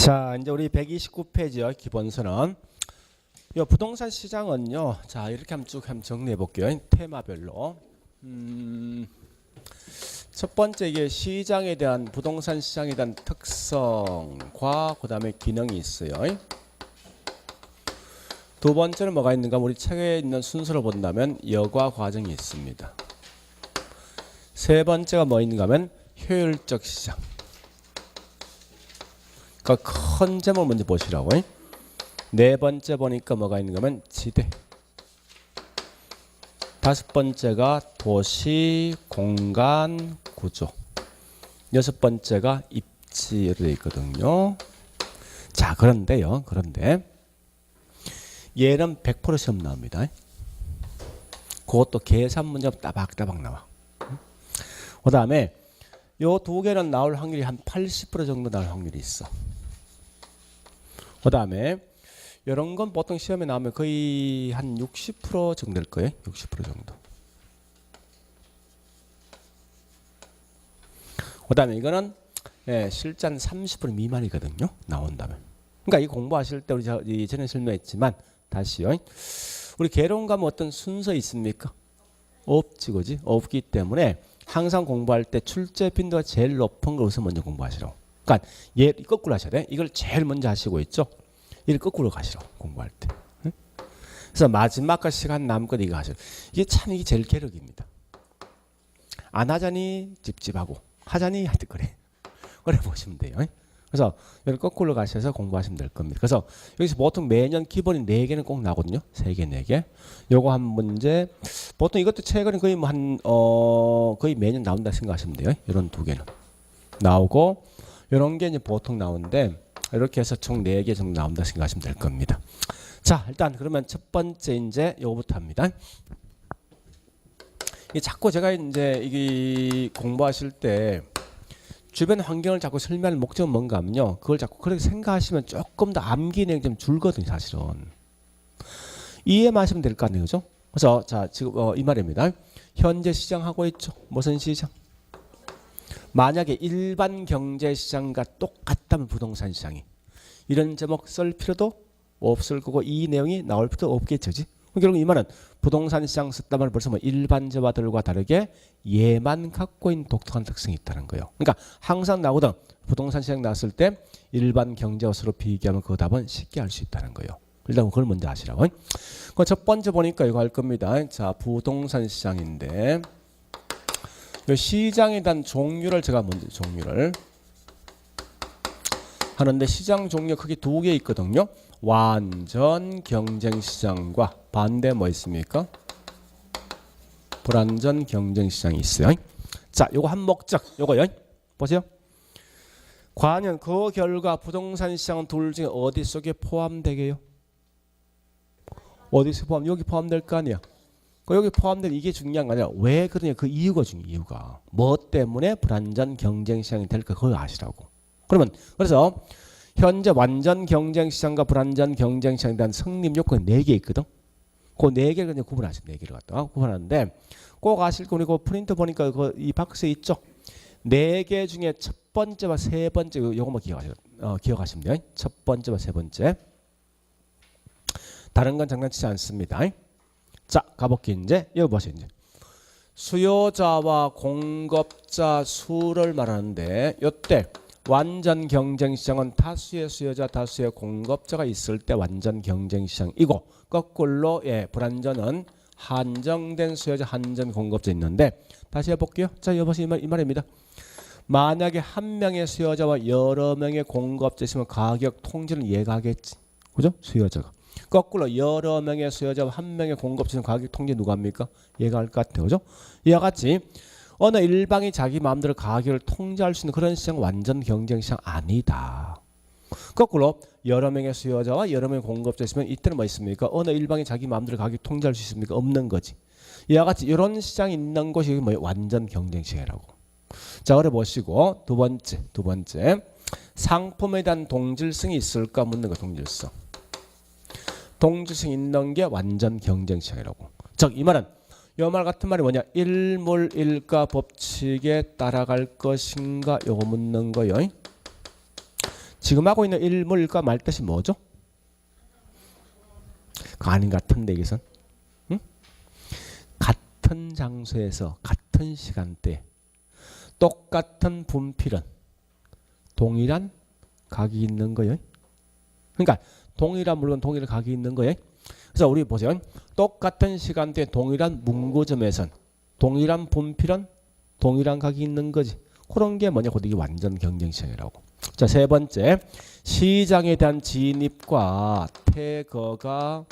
자, 이제 우리 129페이지요. 기본서는 요 부동산 시장은요. 자, 이렇게 한번 쭉 정리해 볼게요. 테마별로. 첫 번째 이게 시장에 대한 부동산 시장에 대한 특성과 그다음에 기능이 있어요. 두 번째는 뭐가 있는가? 우리 책에 있는 순서로 본다면 여과 과정이 있습니다. 세 번째가 뭐 있는가 하면 효율적 시장. 그러니까 큰 점을 먼저 보시라고. 네 번째 보니까 뭐가 있는가 하면 지대. 다섯 번째가 도시 공간 구조. 여섯 번째가 입지로 되어 있거든요. 자, 그런데 얘는 100% 시험 나옵니다. 그것도 계산 문제 따박따박 나와. 그 다음에 요 두 개는 나올 확률이 한 80% 정도 나올 확률이 있어. 그 다음에 이런 건 보통 시험에 나오면 거의 한 60% 정도 될 거예요. 60% 정도. 그 다음에 이거는 실제 한 30% 미만이거든요. 나온다면. 그러니까 이 공부하실 때 우리 전에 설명했지만 다시요. 우리 개론가면 어떤 순서 있습니까? 없지, 그지? 없기 때문에 항상 공부할 때 출제 빈도가 제일 높은 걸 우선 먼저 공부하시라고. 그러니까 얘 거꾸로 하셔야 돼. 이걸 제일 먼저 하시고 있죠. 이를 거꾸로 가시라고 공부할 때. 응? 그래서 마지막까지 시간 남고 이거 하셔. 이게 제일 괴력입니다. 안 하자니 찝찝하고 하자니 하여튼 그래 보시면 돼요. 그래서 이걸 거꾸로 가셔서 공부하시면 될 겁니다. 그래서 여기서 보통 매년 기본이 4개는 꼭 나거든요. 3개, 4개. 요거 한 문제. 보통 이것도 최근에 거의 거의 매년 나온다 생각하시면 돼요. 이런 2개는 나오고 이런 게 이제 보통 나오는데 이렇게 해서 총 4개 정도 나온다 생각하시면 될 겁니다. 자, 일단 그러면 첫 번째 이제 요거부터 합니다. 자꾸 제가 이제 이게 공부하실 때 주변 환경을 자꾸 설명할 목적은 뭔가 하면요. 그걸 자꾸 그렇게 생각하시면 조금 더 암기 내용이 좀 줄거든요, 사실은. 이해만 하시면 될 거 아니에요, 그죠? 그래서 자, 지금 이 말입니다. 현재 시장 하고 있죠. 무슨 시장? 만약에 일반 경제 시장과 똑같다면 부동산 시장이 이런 제목 쓸 필요도 없을 거고 이 내용이 나올 필요도 없겠죠. 결국 이 말은 부동산 시장 썼다면 벌써 뭐 일반저와들과 다르게 얘만 갖고 있는 독특한 특성이 있다는 거예요. 그러니까 항상 나오던 부동산 시장 나왔을 때 일반 경제와 서로 비교하면 그 답은 쉽게 알 수 있다는 거예요. 일단 그걸 먼저 아시라고. 첫 번째 보니까 이거 할 겁니다. 자, 부동산 시장인데 시장에 대한 종류를 제가 먼저 종류를 하는데 시장 종류 크게 2개 있거든요. 완전 경쟁 시장과 반대 뭐 있습니까? 불완전 경쟁 시장이 있어요. 자, 요거 한 목적 요거요. 보세요. 과연 그 결과 부동산 시장은 둘 중에 어디 속에 포함되게요? 어디서 포함? 여기 포함될 거 아니야. 여기 포함된 이게 중요한 거 아니라 왜 그러냐 그 이유가 중요해. 이유가 뭐 때문에 불완전 경쟁 시장이 될까 그걸 아시라고. 그러면 그래서 현재 완전 경쟁 시장과 불완전 경쟁 시장에 대한 성립 요건이 4개 있거든. 그 4개를 그냥 구분하시면 4개를 갖다가 구분하는데 꼭 아실 거 우리 그 프린트 보니까 이 박스에 있죠. 4개 중에 첫 번째와 세 번째 요거만 기억하시면 돼요. 첫 번째와 세 번째. 다른 건 장난치지 않습니다. 자, 가볼게요. 이제 여기 보세요. 이제 수요자와 공급자 수를 말하는데 이때 완전 경쟁 시장은 다수의 수요자, 다수의 공급자가 있을 때 완전 경쟁 시장이고 거꾸로 불완전은 한정된 수요자, 한정 공급자 있는데 다시 해볼게요. 자, 여기 보세요. 이 말입니다. 만약에 한 명의 수요자와 여러 명의 공급자 있으면 가격 통제는 얘가 하겠지. 그죠? 수요자가. 거꾸로 여러 명의 수요자와 한 명의 공급자는 가격 통제 누가 합니까? 얘가 할 것 같아요. 그죠? 이와 같이 어느 일방이 자기 마음대로 가격을 통제할 수 있는 그런 시장 완전 경쟁 시장 아니다. 거꾸로 여러 명의 수요자와 여러 명의 공급자 있으면 이때는 뭐 있습니까? 어느 일방이 자기 마음대로 가격 통제할 수 있습니까? 없는 거지. 이와 같이 이런 시장이 있는 것이 뭐 완전 경쟁 시장이라고. 자, 그래 보시고 두 번째 상품에 대한 동질성이 있을까 묻는 거. 동질성. 동질성 있는 게 완전 경쟁 시장이라고. 즉 이 말은 요 말 같은 말이 뭐냐? 일물일가 법칙에 따라갈 것인가? 요거 묻는 거요. 지금 하고 있는 일물과 말 뜻이 뭐죠? 그 아닌 것 같은데 여기선. 응? 같은 장소에서 같은 시간대 똑같은 분필은 동일한 각이 있는 거예요. 그러니까 동일한 물건 동일한 각이 있는 거예요. 그래서 우리 보세요. 똑같은 시간대에 동일한 문구점에선 동일한 분필은 동일한 각이 있는 거지. 그런 게 뭐냐? 이게 완전 경쟁시장이라고. 자, 세 번째. 시장에 대한 진입과 퇴거가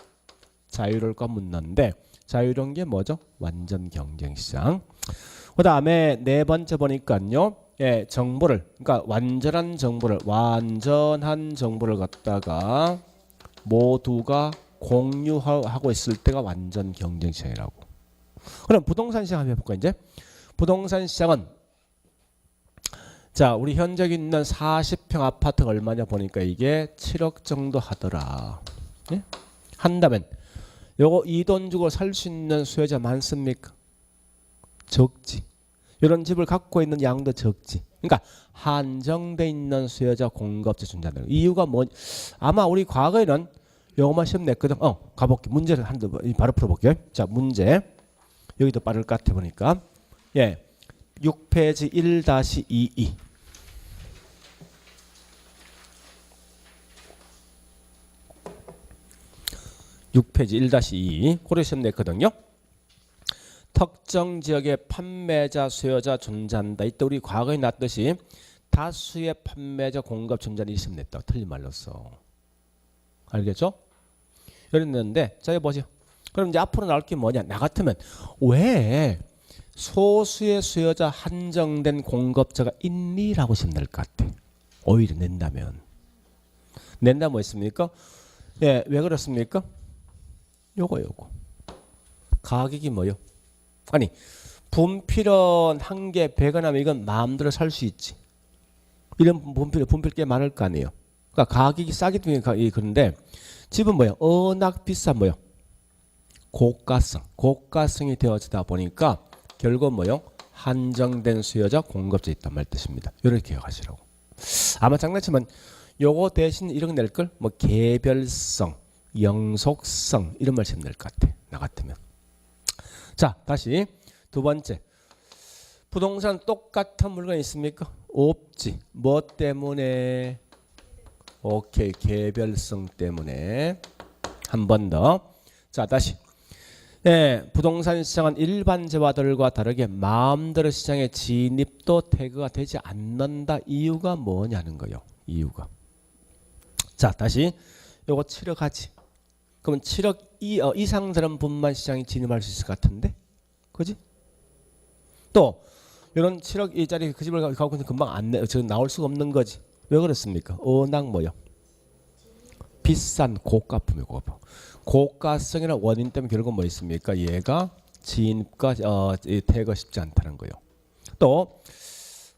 자유로울까 묻는데 자유로운 게 뭐죠? 완전 경쟁시장. 그 다음에 네 번째 보니까요. 예, 정보를 그러니까 완전한 정보를 갖다가 모두가 공유하고 있을 때가 완전 경쟁시장이라고. 그럼 부동산 시장 한번 해볼까 이제? 부동산 시장은 자 우리 현재 있는 40평 아파트가 얼마냐 보니까 이게 7억 정도 하더라. 예? 한다면 요거 이 돈 주고 살 수 있는 수요자 많습니까? 적지. 이런 집을 갖고 있는 양도 적지. 그러니까 한정돼 있는 수요자 공급자 존재한다. 이유가 뭐? 아마 우리 과거에는 요거만 시험 냈거든. 가볼게. 문제를 바로 풀어볼게요. 자 문제 여기도 빠를 것 같아 보니까 예 6페이지 1-22 6페이지 1-2 고려 시험 냈거든요. 특정 지역의 판매자, 수요자 존재한다. 이때 우리 과거에 났듯이 다수의 판매자, 공급 존재는 시험 냈다. 틀린 말로써. 알겠죠? 이랬는데 자 여기 보세요. 그럼 이제 앞으로 나올 게 뭐냐? 나 같으면 왜 소수의 수요자 한정된 공급자가 있니라고 시험 낼 것 같아. 오히려 낸다면 뭐 있습니까? 예, 왜 그렇습니까? 요거 가격이 뭐요? 아니 분필은 한 개 100원 하면 이건 마음대로 살 수 있지. 이런 분필 꽤 많을 거 아니에요. 그러니까 가격이 싸기 때문에 그런데 집은 뭐요? 워낙 비싼 뭐요? 고가성이 되어지다 보니까 결국 뭐요? 한정된 수요자 공급자 있단 말 뜻입니다. 이렇게 기억하시라고. 아마 장난치면 요거 대신 이런 거 낼 걸 뭐 개별성, 영속성 이런 말 낼 것 같아. 나 같으면. 자 다시 두 번째. 부동산 똑같은 물건 있습니까? 없지. 뭐 때문에? 오케이. 개별성 때문에. 한 번 더. 자 다시. 예, 부동산 시장은 일반 재화들과 다르게 마음대로 시장에 진입도 퇴거가 되지 않는다. 이유가 뭐냐는 거예요. 이유가. 자 다시. 요거 7억 하지. 그러면 7억 이상 되는 분만 시장에 진입할 수 있을 것 같은데? 그지? 또 이런 7억 이짜리 그 집을 갖고 있는 금방 지금 나올 수가 없는 거지. 왜 그렇습니까? 워낙 뭐요? 비싼 고가품이고 고가성이나 원인 때문에 결국 뭐 있습니까? 얘가 진입과 퇴거 쉽지 않다는 거예요. 또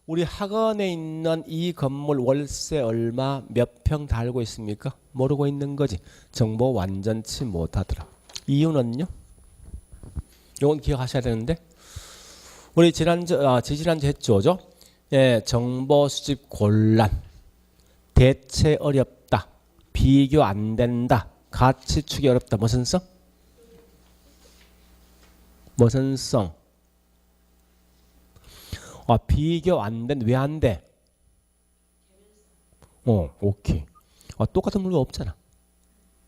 우리 학원에 있는 이 건물 월세 얼마 몇 평 달고 있습니까? 모르고 있는 거지. 정보 완전치 못하더라. 이유는요? 이건 기억하셔야 되는데 우리 지지난주 했죠. 예, 정보 수집 곤란, 대체 어렵다, 비교 안 된다, 가치 추기 어렵다. 무슨 성? 비교 안 된. 왜 안 돼? 오케이. 똑같은 물건 없잖아.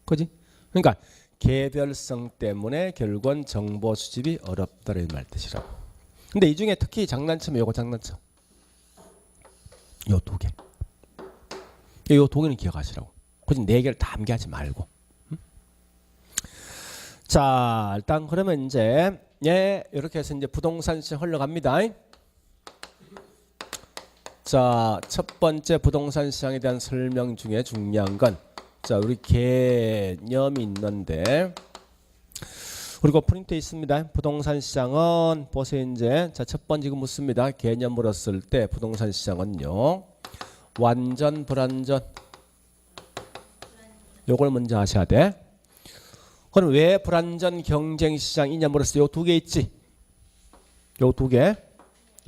그지? 그러니까 개별성 때문에 결국은 정보 수집이 어렵다는 말 뜻이라고. 근데 이 중에 특히 장난치면 요거 장난쳐. 요 두 개. 요 두 개는 기억하시라고. 굳이 네 개를 다 암기하지 말고. 응? 자, 일단 그러면 이제 이렇게 해서 이제 부동산 시장 흘러갑니다. 자, 첫 번째 부동산 시장에 대한 설명 중에 중요한 건 자, 우리 개념이 있는데 그리고 프린트에 있습니다. 부동산 시장은 보세요. 이제 자, 첫 번째 이거 묻습니다. 개념 물었을 때 부동산 시장은요. 완전 불완전 요걸 먼저 하셔야 돼. 그럼 왜 불완전 경쟁 시장이냐 물었어요. 요 두 개 있지. 요 두 개.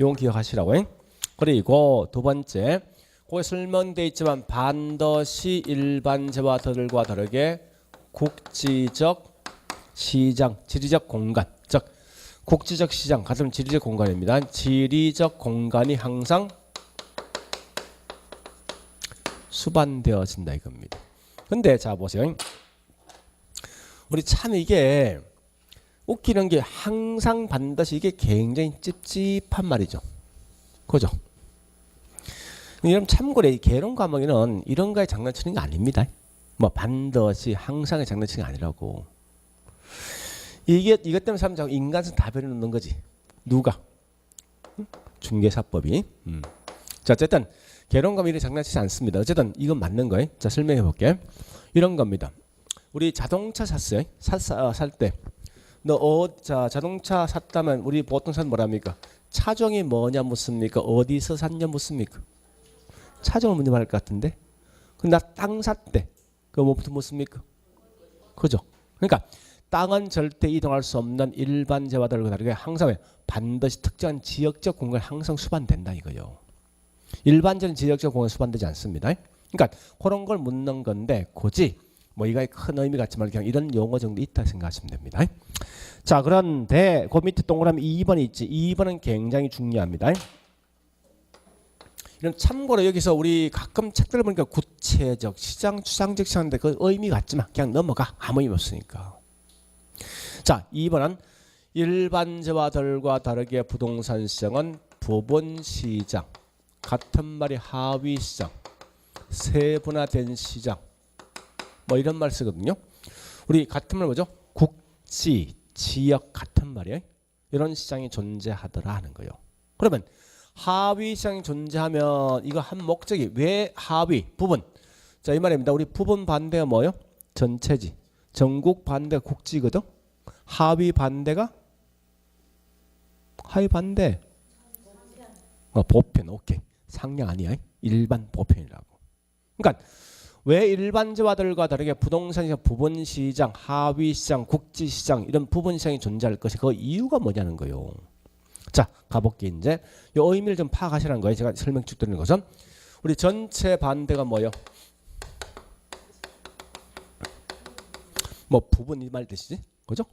요건 기억하시라고. 그리고 두 번째 거기 설명되어 있지만 반드시 일반재화들과 다르게 국지적 시장, 지리적 공간, 즉 국지적 시장 같은 지리적 공간입니다. 지리적 공간이 항상 수반되어진다 이겁니다. 근데 자 보세요. 우리 참 이게 웃기는 게 항상 반드시 이게 굉장히 찝찝한 말이죠. 그죠? 여러분 참고로 이 개론 과목에는 이런 거에 장난치는 게 아닙니다. 뭐 반드시 항상의 장난치는 게 아니라고. 이것 때문에 사람 자꾸 인간성 다 버려놓는 거지. 누가? 중개사법이. 자 어쨌든 개론 과목이 장난치지 않습니다. 어쨌든 이건 맞는 거예요. 자 설명해 볼게. 이런 겁니다. 우리 자동차 샀어요. 살 때. 자 자동차 샀다면 우리 보통 사람 뭐랍니까? 차종이 뭐냐 묻습니까? 어디서 샀냐 묻습니까? 차종을 먼저 말할 것 같은데. 근데 나 땅 샀대. 그거 뭐부터 묻습니까? 그죠? 그러니까 땅은 절대 이동할 수 없는 일반 재화들과 다르게 항상 반드시 특정한 지역적 공간에 항상 수반된다 이거요. 일반적인 지역적 공간에 수반되지 않습니다. 그러니까 그런 걸 묻는 건데 굳이 뭐 이거에 큰 의미 같지 말고 그냥 이런 용어 정도 있다 생각하시면 됩니다. 자 그런데 그 밑에 동그라미 2번이 있지. 2번은 굉장히 중요합니다. 이런 참고로 여기서 우리 가끔 책들을 보니까 구체적 시장 추상적 시장인데 그 의미 같지만 그냥 넘어가. 아무 의미 없으니까. 자 2번은 일반 재화들과 다르게 부동산 시장은 부분 시장, 같은 말이 하위 시장, 세분화된 시장 뭐 이런 말 쓰거든요. 우리 같은 말 뭐죠? 국지, 지역 같은 말이에요. 이런 시장이 존재하더라 하는 거예요. 그러면 하위 시장이 존재하면 이거 한 목적이 왜 하위, 부분. 자 이 말입니다. 우리 부분 반대가 뭐예요? 전체지. 전국 반대가 국지거든. 하위 반대가 하위 반대. 보편. 오케이. 상량 아니야. 일반 보편이라고. 그러니까 왜 일반 재화들과 다르게 부동산 시장, 부분 시장, 하위 시장, 국지 시장 이런 부분 시장이 존재할 것이 그 이유가 뭐냐는 거예요. 자, 가볼게 이제. 이 의미를 좀 파악하시라는 거예요. 제가 설명 쭉 드리는 것은 우리 전체 반대가 뭐예요? 뭐 부분 이 말 뜻이지, 그죠?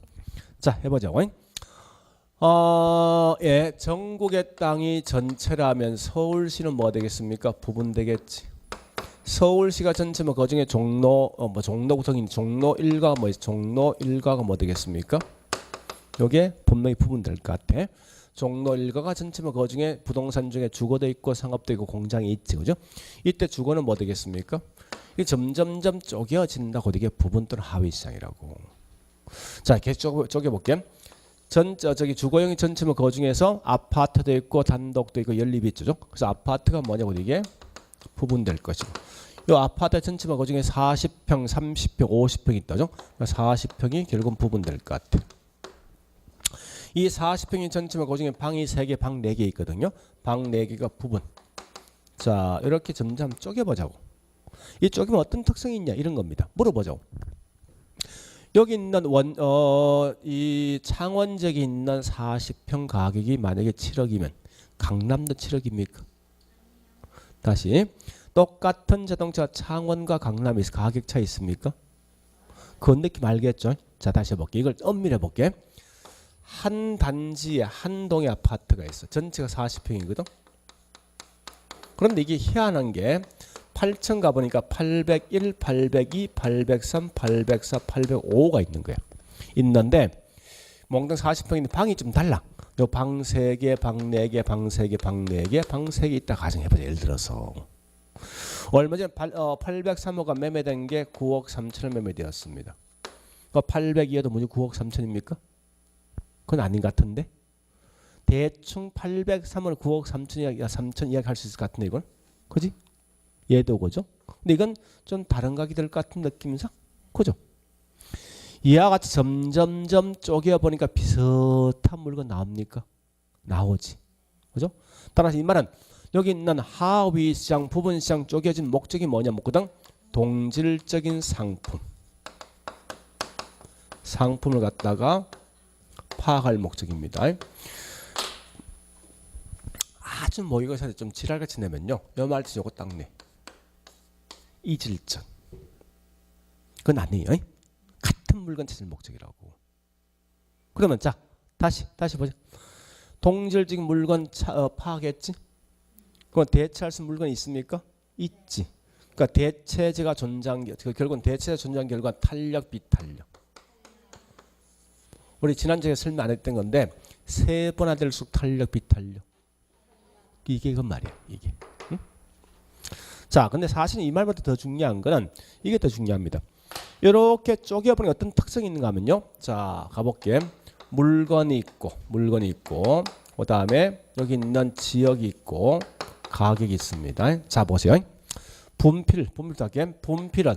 자, 해보자. 예, 전국의 땅이 전체라면 서울시는 뭐 되겠습니까? 부분 되겠지. 서울시가 전체면 그 중에 종로 종로구청인 종로 1가가 뭐 종로 1가가 뭐 되겠습니까? 요게 분명히 부분 될 것 같아. 종로 1가가 전체면 그 중에 부동산 중에 주거도 있고 상업도 있고 공장이 있지, 그죠? 이때 주거는 뭐 되겠습니까? 이게 점점점 쪼개어진다고 이게 부분 또는 하위 시장이라고. 자, 계속 쪼개볼게. 저기 주거용이 전체면 그 중에서 아파트도 있고 단독도 있고 연립이 있죠. 그래서 아파트가 뭐냐고 이게 부분될 것이고. 이 아파트 전체면 그 중에 40평, 30평, 50평 있다죠. 40평이 결국은 부분될 것 같아. 이 40평이 전체면 그 중에 방이 3개, 방 4개 있거든요. 방 4개가 부분. 자, 이렇게 점점 쪼개보자고. 이 쪼개면 어떤 특성이 있냐 이런 겁니다. 물어보자고. 여기 있는 이 창원역에 있는 40평 가격이 만약에 7억이면 강남도 7억입니까? 다시 똑같은 자동차 창원과 강남에 가격 차이 있습니까? 그건 느낌 알겠죠? 자 다시 해볼게. 이걸 엄밀해 볼게. 한 단지에 한 동의 아파트가 있어. 전체가 40평이거든. 그런데 이게 희한한 게 8층 가보니까 801, 802, 803, 804, 805가 있는 거야. 있는데 몽땅 40평인데 방이 좀 달라. 요 방 3개, 방 4개, 방 3개, 방 4개, 방 3개 있다 가정해보자. 예를 들어서 얼마 전에 803호가 매매된 게 9억 3천을 매매되었습니다. 그 802호도 뭐지 9억 3천입니까? 그건 아닌 것 같은데 대충 803을 9억 3천 이야기 할 수 있을 것 같은데 이건 그지? 얘도 그죠? 근데 이건 좀 다른 가격이 될 것 같은 느낌이죠? 그죠? 이와 같이 점점점 쪼개어 보니까 비슷한 물건 나옵니까? 나오지. 그죠? 따라서 이 말은 여기 있는 하위 시장, 부분 시장 쪼개진 목적이 뭐냐 묻거든? 동질적인 상품. 상품을 갖다가 파악할 목적입니다. 무슨 모의고사에 좀 지랄같이 내면요. 요 말뜻 요거 딱 내. 이질전. 그건 아니에요. 같은 물건 찾을 목적이라고. 그러면 자 다시 보자. 동질적인 물건 파악했지? 그럼 대체할 수 있는 물건이 있습니까? 있지. 그러니까 대체제가 존재한 결국은 대체제가 존재한 결과 탄력 비탄력. 우리 지난주에 설명 안 했던 건데 세 번 하될수록 탄력 비탄력. 이게 그 말이야. 이게. 응? 자, 근데 사실 이 말보다 더 중요한 거는 이게 더 중요합니다. 이렇게 쪼개보니 어떤 특성이 있는가 하면요. 자, 가볼게. 물건이 있고 그 다음에 여기 있는 지역이 있고 가격이 있습니다. 자, 보세요. 분필도 할게. 분필은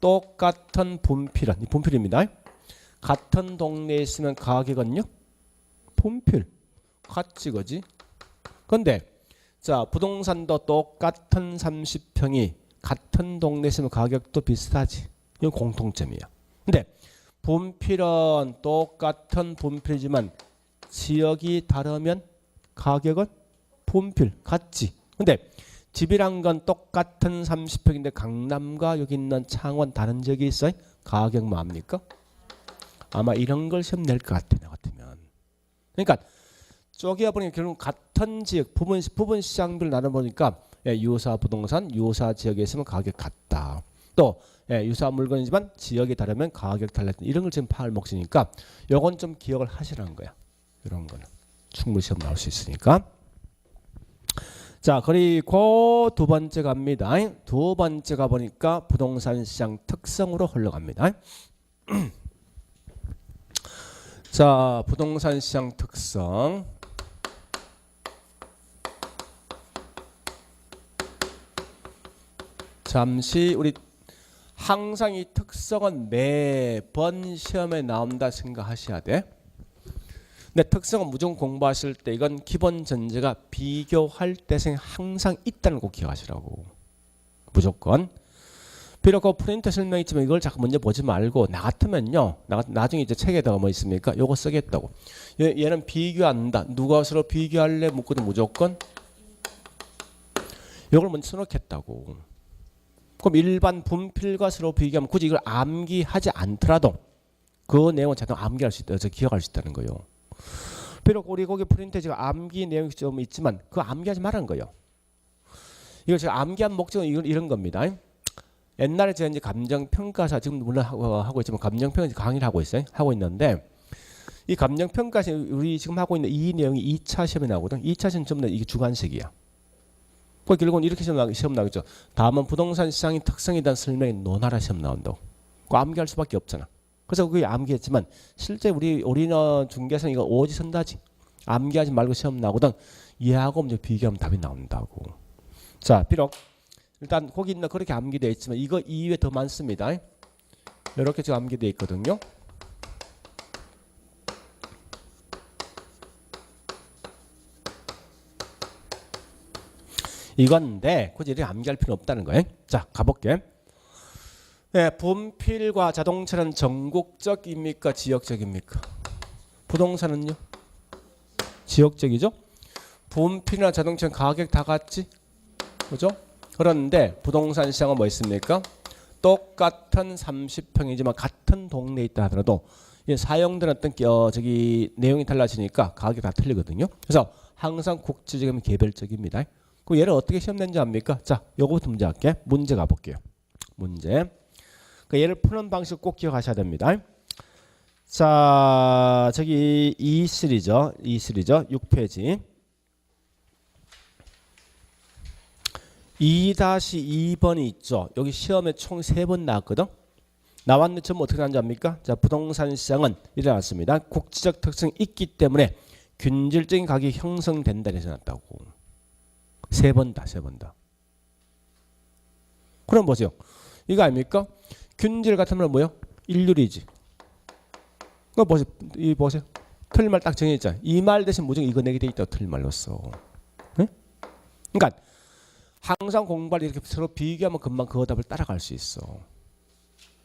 똑같은 분필은 이 분필입니다. 같은 동네에 있으면 가격은요? 분필 같지, 그지? 근데 자, 부동산도 똑같은 30평이 같은 동네에 있으면 가격도 비슷하지. 이건 공통점이야. 근데 분필은 똑같은 분필이지만 지역이 다르면 가격은 분필 같지. 근데 집이란 건 똑같은 30평인데 강남과 여기 있는 창원 다른 지역이 있어요? 가격 뭐합니까? 아마 이런 걸 시험 낼 것 같아, 나 같으면. 그러니까 쪼개보니 결국 같은 지역 부분 시장별 나눠보니까 유사 부동산 유사 지역에 있으면 가격 같다. 또 유사 물건이지만 지역이 다르면 가격 달라. 이런 걸 지금 파악할 목적이니까 요건 좀 기억을 하시라는 거야. 이런 거는 충분히 시험 나올 수 있으니까. 자, 그리고 두 번째 갑니다. 두 번째 가보니까 부동산 시장 특성으로 흘러갑니다. 자, 부동산 시장 특성. 잠시 우리 항상 이 특성은 매번 시험에 나온다 생각하셔야 돼. 근데 특성은 무조건 공부하실 때 이건 기본 전제가 비교할 때생 항상 있다는 거 기억하시라고. 무조건. 비록 그 프린트 설명이 있지만 이걸 자꾸 먼저 보지 말고 나 같으면요. 나중에 이제 책에다가 뭐 있습니까? 요거 쓰겠다고. 얘는 비교한다. 누가 서로 비교할래? 묻고도 무조건 요걸 먼저 써놓겠다고. 그럼 일반 분필과 서로 비교하면 굳이 이걸 암기하지 않더라도 그 내용을 자동 암기할 수 있다. 기억할 수 있다는 거예요. 비록 우리 거기 프린트지가 암기 내용이 좀 있지만 그거 암기하지 말라는 거예요. 이걸 제가 암기한 목적은 이런 겁니다. 옛날에 제가 이제 감정평가사 지금 물론 하고 있지만 감정평가 강의를 하고 있어요. 하고 있는데 이 감정평가사 우리 지금 하고 있는 이 내용이 2차 시험에 나오거든. 2차 시험 전부 다 이게 주관식이야. 그 결국은 이렇게 시험 나겠죠. 다음은 부동산 시장의 특성에 대한 설명이 논하라 시험 나온다고. 그 암기할 수밖에 없잖아. 그래서 그게 암기했지만 실제 우리는 중개선 이거 오지선다지. 암기하지 말고 시험 나오거든. 이해하고 이제 비교하면 답이 나온다고. 자, 비록 일단 거기 있는 그렇게 암기되어 있지만 이거 이외에 더 많습니다. 이렇게 지금 암기되어 있거든요. 이건데 굳이 이렇게 암기할 필요는 없다는 거예요. 자, 가볼게. 네, 분필과 자동차는 전국적입니까? 지역적입니까? 부동산은요? 지역적이죠? 분필이나 자동차는 가격 다 같지? 그죠? 그런데 부동산 시장은 뭐 있습니까? 똑같은 30평이지만 같은 동네에 있다 하더라도 사용되는 어떤 내용이 달라지니까 가격이 다 틀리거든요. 그래서 항상 국지적이면 개별적입니다. 그럼 얘를 어떻게 시험 낸지 압니까? 자, 요거부터 문제 할게. 문제 가볼게요. 문제. 얘를 푸는 방식 꼭 기억하셔야 됩니다. 자, 저기 E3죠. 6페이지. 2-2번이 있죠. 여기 시험에 총 3번 나왔거든. 나왔는데 전부 어떻게 나왔는지 압니까? 자, 부동산 시장은 일어났습니다. 국지적 특성이 있기 때문에 균질적인 가격이 형성된다 해서 났다고. 3번 다. 그럼 보세요. 이거 아닙니까? 균질 같은 말 뭐요? 일률이지. 그거 보세요. 이 보세요. 틀린 말 딱 정해있잖아. 이 말 대신 무조건 이거 내게 돼 있다고 틀린 말로 써. 응? 그러니까 항상 공부할 이렇게 서로 비교하면 금방 그 답을 따라갈 수 있어.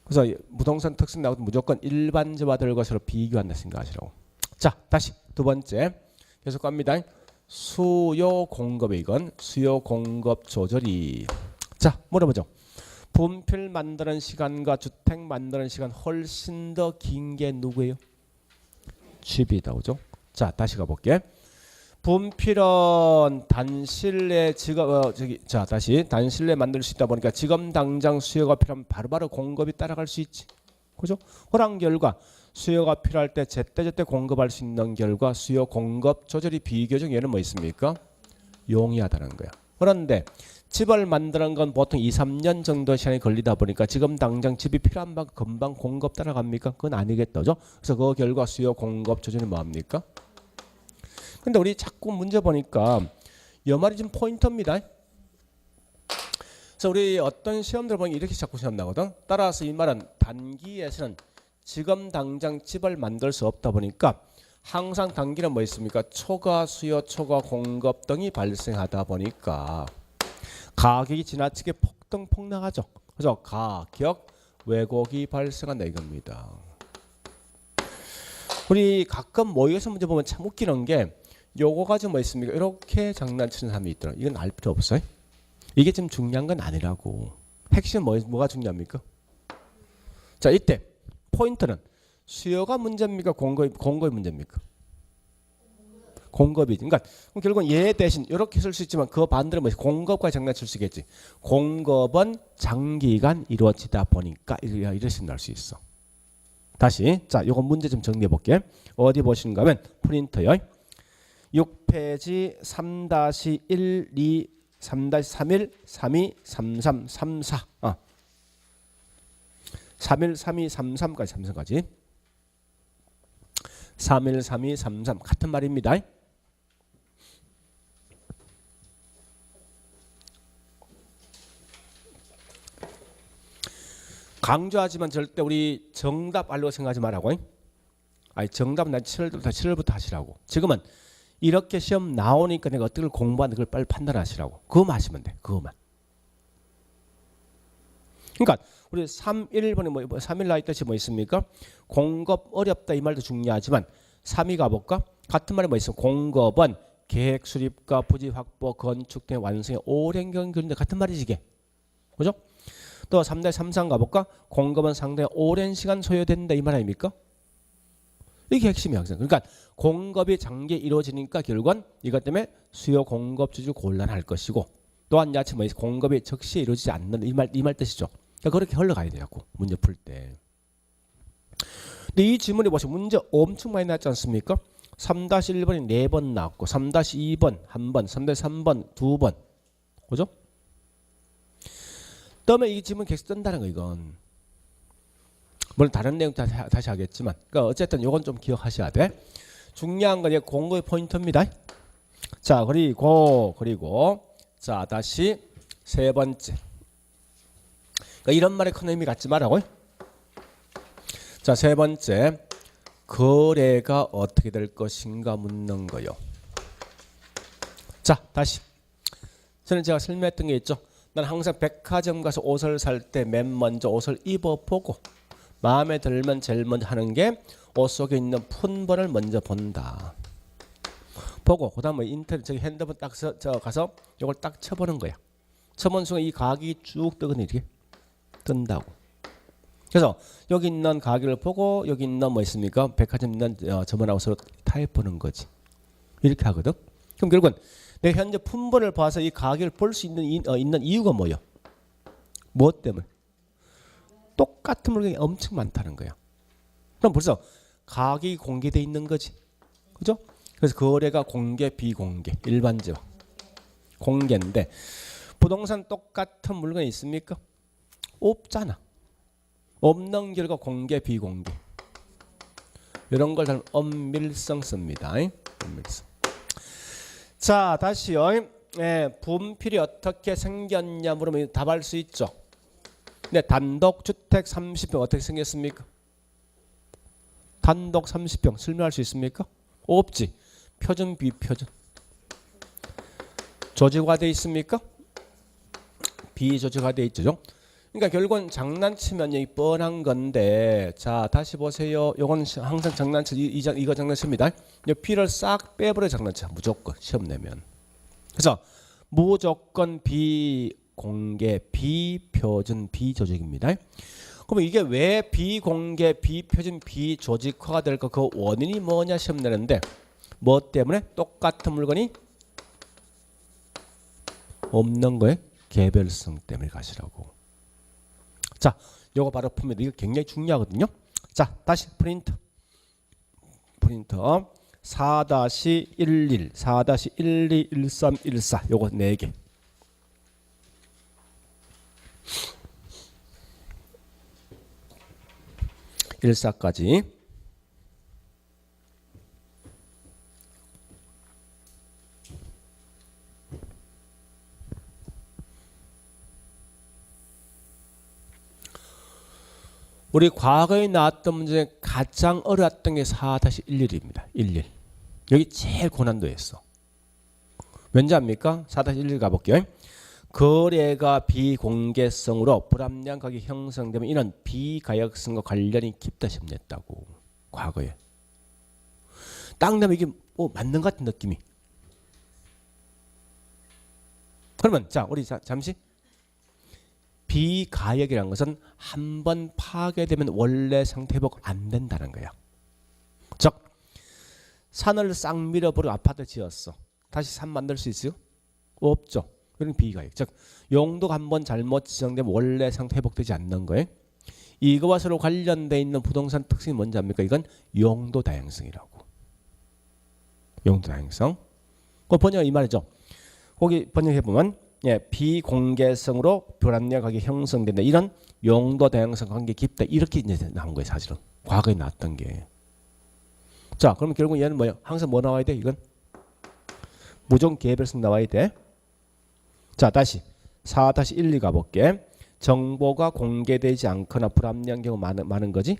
그래서 부동산 특성 나오면 무조건 일반저와들과 서로 비교한다 생각하시라고. 자, 다시 두 번째 계속 갑니다. 수요 공급에 이건 수요 공급 조절이. 자, 물어보죠. 분필 만드는 시간과 주택 만드는 시간 훨씬 더 긴 게 누구예요? 집이다, 그죠? 자, 다시 가볼게. 분필은 단실내 단실내 만들 수 있다 보니까 지금 당장 수요가 필요하면 바로바로 공급이 따라갈 수 있지, 그죠? 그런 결과 수요가 필요할 때 제때제때 공급할 수 있는 결과 수요 공급 조절이 비교적 얘는 뭐 있습니까? 용이하다는 거야. 그런데 집을 만드는 건 보통 2, 3년 정도 시간이 걸리다 보니까 지금 당장 집이 필요한 만큼 금방 공급 따라갑니까? 그건 아니겠죠. 그래서 그 결과 수요 공급 조절이 뭐합니까? 근데 우리 자꾸 문제 보니까 이 말이 좀 포인트입니다. 그래서 우리 어떤 시험들 보면 이렇게 자꾸 시험 나거든. 따라서 이 말은 단기에서는 지금 당장 집을 만들 수 없다 보니까 항상 단기는 뭐 있습니까? 초과 수요, 초과 공급 등이 발생하다 보니까 가격이 지나치게 폭등폭락하죠. 그래서 가격 왜곡이 발생한다 이겁니다. 우리 가끔 모의고사 문제 보면 참 웃기는 게 요거 가지고 뭐 있습니까? 이렇게 장난치는 사람이 있더라. 이건 알 필요 없어요. 이게 지금 중요한 건 아니라고. 핵심 뭐가 중요합니까? 자, 이때 포인트는 수요가 문제입니까? 공급이 문제입니까? 공급이. 그러니까 결국은 얘 대신 이렇게 쓸 수 있지만 그 반대로 뭐 공급과 장난칠 수 있겠지. 공급은 장기간 이루어지다 보니까 이런 식으로 날 수 있어. 다시 자, 요거 문제 좀 정리해 볼게. 어디 보시는가 하면 프린터요. 6페이지 3-1, 2, 3-31, 32, 33, 34. 3일, 32, 33까지 33까지. 3일, 32, 33 같은 말입니다. 강조하지만 절대 우리 정답 알려고 생각하지 말라고. 아니 정답은 난 7월부터 하시라고. 지금은 이렇게 시험 나오니까 내가 어떻게 공부하는데 그걸 빨리 판단하시라고. 그거만 하시면 돼. 그거만. 그러니까 우리 3.1번에 3일 나이 뜻이 뭐 있습니까? 공급 어렵다 이 말도 중요하지만 3위 가볼까? 같은 말이 뭐 있어? 공급은 계획 수립과 부지 확보 건축 등 완성에 오랜 경이 걸린다 같은 말이지 이게. 그죠? 또 3-33 가볼까? 공급은 상당히 오랜 시간 소요된다 이 말 아닙니까? 이게 핵심이야 항상. 그러니까 공급이 장기에 이루어지니까 결국은 이것 때문에 수요 공급 주주 곤란할 것이고 또한 야채 뭐 공급이 적시에 이루어지지 않는 이 말 뜻이죠. 그러니까 그렇게 흘러가야 되고 문제 풀 때. 근데 이 질문이 보시면 문제 엄청 많이 나왔지 않습니까? 3-1번이 4번 나왔고 3-2번 1번, 3-3번 2번. 그죠? 그다음에 이 질문 계속 뜬다는 거 이건. 물론 다른 내용 다시 하겠지만 그러니까 어쨌든 이건 좀 기억하셔야 돼. 중요한 건 공부의 포인트입니다. 자 그리고 자 다시 세 번째. 그러니까 이런 말에 큰 의미 갖지 말라고. 자 세 번째. 거래가 어떻게 될 것인가 묻는 거요. 자 다시. 저는 제가 설명했던 게 있죠. 난 항상 백화점 가서 옷을 살 때 맨 먼저 옷을 입어보고 마음에 들면 제일 먼저 하는 게 옷 속에 있는 품번을 먼저 본다. 보고 그다음에 인터넷 저기 핸드폰 딱 가서 이걸 딱 쳐보는 거야. 쳐본 순간 이 가격이 쭉 뜨거든 이렇게 뜬다고. 그래서 여기 있는 가격을 보고 여기 있는 뭐 있습니까? 백화점 있는 점원하고 서로 타협보는 거지. 이렇게 하거든. 그럼 결국은 내가 현재 품번을 봐서 이 가격을 볼 수 있는 이유가 뭐예요? 무엇 때문에? 똑같은 물건이 엄청 많다는 거야. 그럼 벌써 가격이 공개되어 있는 거지. 그죠? 그래서 거래가 공개, 비공개, 일반적. 공개인데 부동산 똑같은 물건이 있습니까? 없잖아. 없는 결과 공개, 비공개. 이런 걸 엄밀성 씁니다. 엄밀성. 자 다시요. 분필이 어떻게 생겼냐 물으면 답할 수 있죠. 근데 단독주택 30평 어떻게 생겼습니까? 단독 30평 설명할 수 있습니까? 없지. 표준 비표준. 조직화되어 있습니까? 비조직화되어 있죠. 그러니까 결국은 장난치면 여기 뻔한 건데, 자 다시 보세요. 요건 항상 장난치 이거 장난칩니다. 이 P를 싹 빼버려 장난쳐 무조건 시험 내면. 그래서 무조건 비공개, 비표준, 비조직입니다. 그럼 이게 왜 비공개, 비표준, 비조직화가 될까? 그 원인이 뭐냐 시험 내는데 뭐 때문에? 똑같은 물건이 없는 거에 개별성 때문에 가시라고. 자, 요거 바로 풉니다. 이거 굉장히 중요하거든요. 자, 다시 프린터 4-11, 4-12, 13, 14 요거 4개. 일사까지. 우리 과거에 나왔던 문제 중에 가장 어려웠던 게 4-11입니다. 11. 여기 제일 고난도였어. 왠지 압니까? 4-11 가볼게요. 거래가 비공개성으로 불합리한 가격이 형성되면 이는 비가역성과 관련이 깊다 심냈다고. 과거에. 딱 되면 이게 뭐 맞는 것 같은 느낌이. 그러면 자 우리 잠시 비가역이라는 것은 한 번 파괴되면 원래 상태 회복 안 된다는 거야. 즉 산을 싹 밀어버리고 아파트 지었어. 다시 산 만들 수 있어요? 없죠. 그런 비가역. 즉 용도가 한 번 잘못 지정되면 원래 상태 회복되지 않는 거예요. 이거와 서로 관련돼 있는 부동산 특징이 뭔지 압니까? 이건 용도 다양성이라고. 용도 다양성. 그 번역 이 말이죠. 거기 번역해 보면 예, 비공개성으로 불합리한 가격이 형성된다. 이런 용도 다양성 관계 깊다. 이렇게 이제 나온 거예요, 사실은. 과거에 나왔던 게. 자, 그러면 결국 얘는 뭐예요? 항상 뭐 나와야 돼? 이건 무조건 개별성 나와야 돼. 자, 다시 4-12 가볼게. 정보가 공개되지 않거나 불합리한 경우 많은 거지.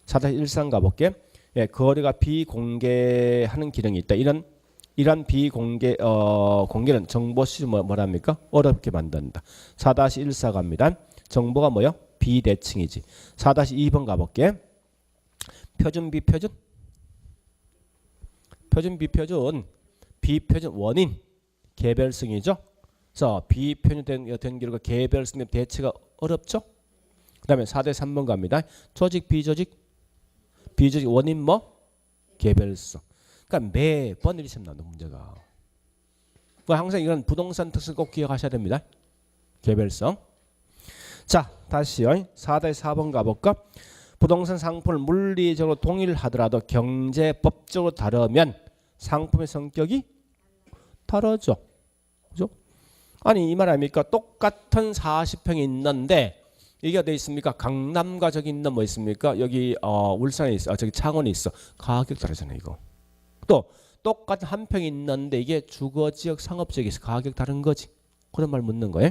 4-13 가볼게. 예, 거래가 비공개하는 기능이 있다. 이런 비공개 공개는 정보 수집 뭐랍니까? 어렵게 만든다. 4-14 갑니다. 정보가 뭐요? 비대칭이지. 4-2번 가볼게. 표준 비표준. 표준 비표준. 비표준 원인 개별성이죠. 그래서 비표준된 결과 개별성 대체가 어렵죠. 그 다음에 4-3번 갑니다. 조직 비조직. 비조직 원인 뭐? 개별성. 그러니까 매번 이리 시험 나오는 문제가. 항상 이건 부동산 특성 꼭 기억하셔야 됩니다. 개별성. 자, 다시요. 4-4번 가볼까? 부동산 상품을 물리적으로 동일하더라도 경제법적으로 다르면 상품의 성격이 다르죠. 그죠? 아니 이 말 아닙니까? 똑같은 40평이 있는데 이게 어디 있습니까? 강남과 저기 있는 뭐 있습니까? 여기 울산에 있어. 저기 창원에 있어. 가격 다르잖아요, 이거. 또 똑같은 한 평이 있는데 이게 주거지역 상업지역에서 가격 다른 거지. 그런 말 묻는 거예요.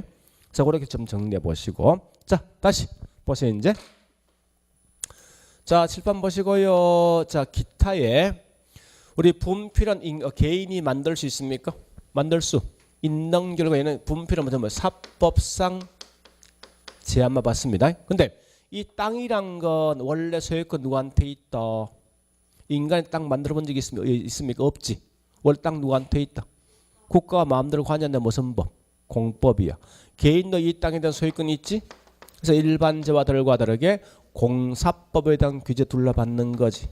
자, 그렇게 좀 정리해 보시고. 자, 다시 보세요 이제. 자, 7번 보시고요. 자, 기타에 우리 분필은 개인이 만들 수 있습니까? 만들 수 있는 결과에는 분필은 뭐 사법상 제한만 받습니다. 근데 이 땅이란 건 원래 소유권 누구한테 있다? 인간이 땅 만들어 본 적이 있습니까? 없지. 원래 땅 누구한테 있다? 국가가 마음대로 관여하는 무슨 법? 공법이야. 개인도 이 땅에 대한 소유권이 있지? 그래서 일반제와들과 다르게 공사법에 대한 규제 둘러받는 거지.